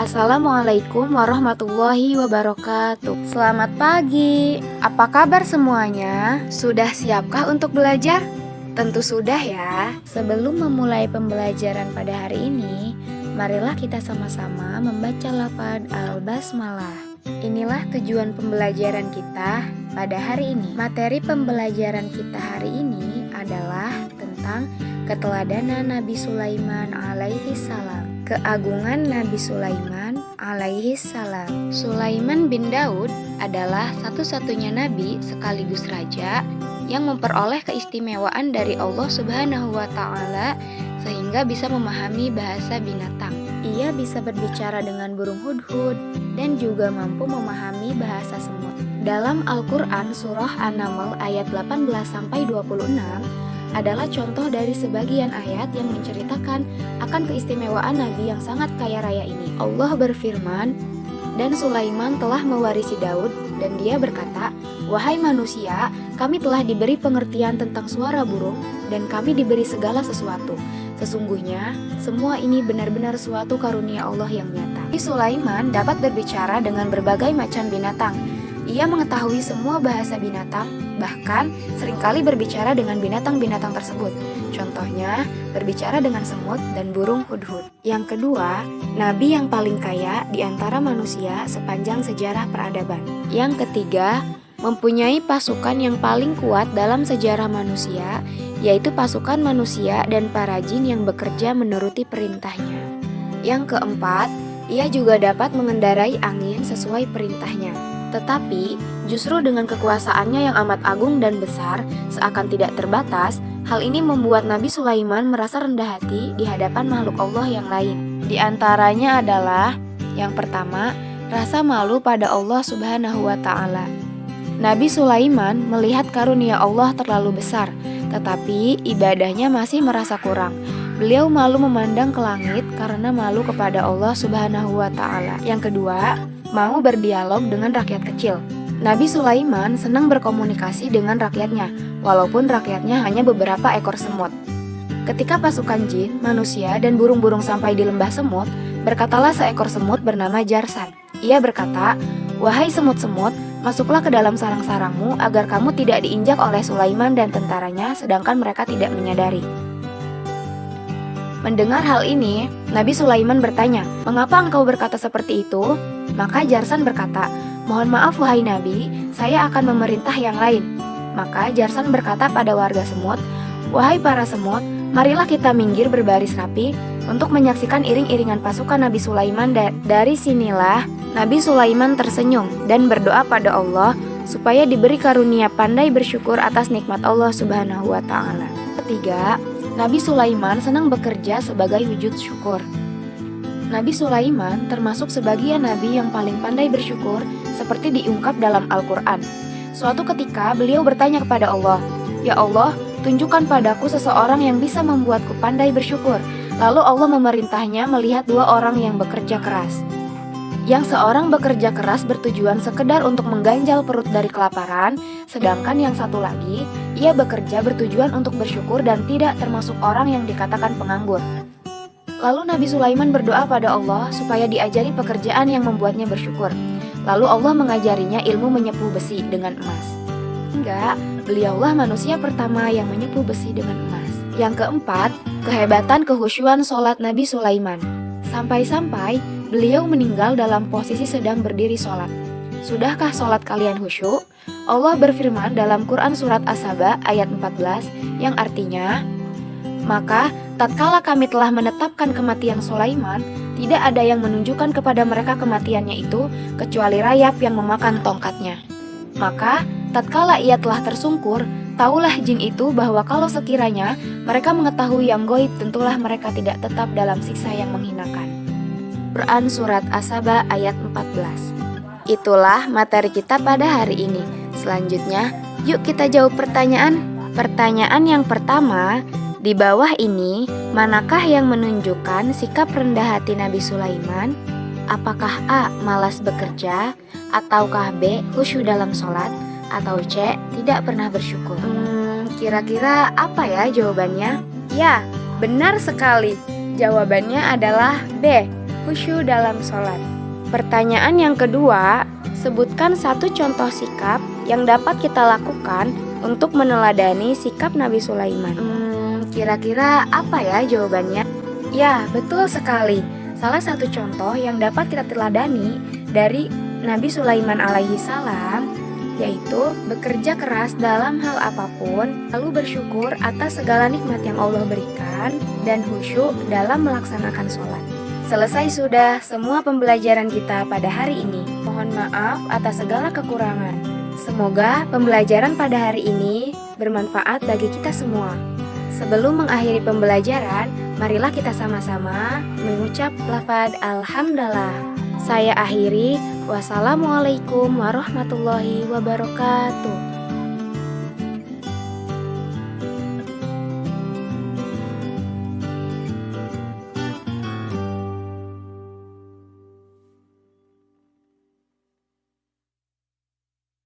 Assalamualaikum warahmatullahi wabarakatuh. Selamat pagi. Apa kabar semuanya? Sudah siapkah untuk belajar? Tentu sudah ya. Sebelum memulai pembelajaran pada hari ini, marilah kita sama-sama membaca lafaz al-basmalah. Inilah tujuan pembelajaran kita pada hari ini. Materi pembelajaran kita hari ini adalah tentang keteladanan Nabi Sulaiman alaihi salam. Keagungan Nabi Sulaiman alaihi salam. Sulaiman bin Daud adalah satu-satunya nabi sekaligus raja yang memperoleh keistimewaan dari Allah Subhanahu wa taala sehingga bisa memahami bahasa binatang. Ia bisa berbicara dengan burung hudhud dan juga mampu memahami bahasa semut. Dalam Al-Qur'an surah An-Naml ayat 18 sampai 26 adalah contoh dari sebagian ayat yang menceritakan akan keistimewaan Nabi yang sangat kaya raya ini. Allah berfirman, "Dan Sulaiman telah mewarisi Daud, dan dia berkata, 'Wahai manusia, kami telah diberi pengertian tentang suara burung, dan kami diberi segala sesuatu. Sesungguhnya, semua ini benar-benar suatu karunia Allah yang nyata.'" Sulaiman dapat berbicara dengan berbagai macam binatang. Ia mengetahui semua bahasa binatang, bahkan seringkali berbicara dengan binatang-binatang tersebut. Contohnya, berbicara dengan semut dan burung hudhud. Yang kedua, nabi yang paling kaya di antara manusia sepanjang sejarah peradaban. Yang ketiga, mempunyai pasukan yang paling kuat dalam sejarah manusia, yaitu pasukan manusia dan para jin yang bekerja menuruti perintahnya. Yang keempat, ia juga dapat mengendarai angin sesuai perintahnya. Tetapi, justru dengan kekuasaannya yang amat agung dan besar, seakan tidak terbatas, hal ini membuat Nabi Sulaiman merasa rendah hati di hadapan makhluk Allah yang lain. Di antaranya adalah, yang pertama, rasa malu pada Allah Subhanahu wa ta'ala. Nabi Sulaiman melihat karunia Allah terlalu besar, tetapi ibadahnya masih merasa kurang. Beliau malu memandang ke langit karena malu kepada Allah Subhanahu wa ta'ala. Yang kedua, mau berdialog dengan rakyat kecil. Nabi Sulaiman senang berkomunikasi dengan rakyatnya, walaupun rakyatnya hanya beberapa ekor semut. Ketika pasukan jin, manusia, dan burung-burung sampai di lembah semut, berkatalah seekor semut bernama Jarsan. Ia berkata, "Wahai semut-semut, masuklah ke dalam sarang-sarangmu agar kamu tidak diinjak oleh Sulaiman dan tentaranya, sedangkan mereka tidak menyadari." Mendengar hal ini, Nabi Sulaiman bertanya, "Mengapa engkau berkata seperti itu?" Maka Jarsan berkata, "Mohon maaf wahai Nabi, saya akan memerintah yang lain." Maka Jarsan berkata pada warga semut, "Wahai para semut, marilah kita minggir berbaris rapi untuk menyaksikan iring-iringan pasukan Nabi Sulaiman." Dari sinilah Nabi Sulaiman tersenyum dan berdoa pada Allah supaya diberi karunia pandai bersyukur atas nikmat Allah Subhanahu wa ta'ala. Ketiga, Nabi Sulaiman senang bekerja sebagai wujud syukur. Nabi Sulaiman termasuk sebagian nabi yang paling pandai bersyukur seperti diungkap dalam Al-Quran. Suatu ketika beliau bertanya kepada Allah, "Ya Allah, tunjukkan padaku seseorang yang bisa membuatku pandai bersyukur." Lalu Allah memerintahnya melihat dua orang yang bekerja keras. Yang seorang bekerja keras bertujuan sekedar untuk mengganjal perut dari kelaparan, sedangkan yang satu lagi, ia bekerja bertujuan untuk bersyukur dan tidak termasuk orang yang dikatakan penganggur. Lalu Nabi Sulaiman berdoa pada Allah supaya diajari pekerjaan yang membuatnya bersyukur. Lalu Allah mengajarinya ilmu menyepuh besi dengan emas. Hingga beliaulah manusia pertama yang menyepuh besi dengan emas. Yang keempat, kehebatan kehusyuan sholat Nabi Sulaiman. Sampai-sampai beliau meninggal dalam posisi sedang berdiri sholat. Sudahkah sholat kalian khusyuk? Allah berfirman dalam Quran surat As-Saba ayat 14 yang artinya, "Maka tatkala kami telah menetapkan kematian Sulaiman, tidak ada yang menunjukkan kepada mereka kematiannya itu kecuali rayap yang memakan tongkatnya. Maka tatkala ia telah tersungkur, tahulah jin itu bahwa kalau sekiranya mereka mengetahui yang gaib, tentulah mereka tidak tetap dalam siksa yang menghinakan." Quran surat As-Saba ayat 14. Itulah materi kita pada hari ini. Selanjutnya, yuk kita jawab pertanyaan. Pertanyaan yang pertama, di bawah ini, manakah yang menunjukkan sikap rendah hati Nabi Sulaiman? Apakah A. malas bekerja, ataukah B. khusyuk dalam sholat, atau C. tidak pernah bersyukur? Kira-kira apa ya jawabannya? Ya, benar sekali. Jawabannya adalah B. khusyuk dalam sholat. Pertanyaan yang kedua, sebutkan satu contoh sikap yang dapat kita lakukan untuk meneladani sikap Nabi Sulaiman. Kira-kira apa ya jawabannya? Ya, betul sekali. Salah satu contoh yang dapat kita teladani dari Nabi Sulaiman alaihi salam yaitu bekerja keras dalam hal apapun, lalu bersyukur atas segala nikmat yang Allah berikan dan khusyuk dalam melaksanakan sholat. Selesai sudah semua pembelajaran kita pada hari ini. Mohon maaf atas segala kekurangan. Semoga pembelajaran pada hari ini bermanfaat bagi kita semua. Sebelum mengakhiri pembelajaran, marilah kita sama-sama mengucap lafaz Alhamdulillah. Saya akhiri. Wassalamualaikum warahmatullahi wabarakatuh.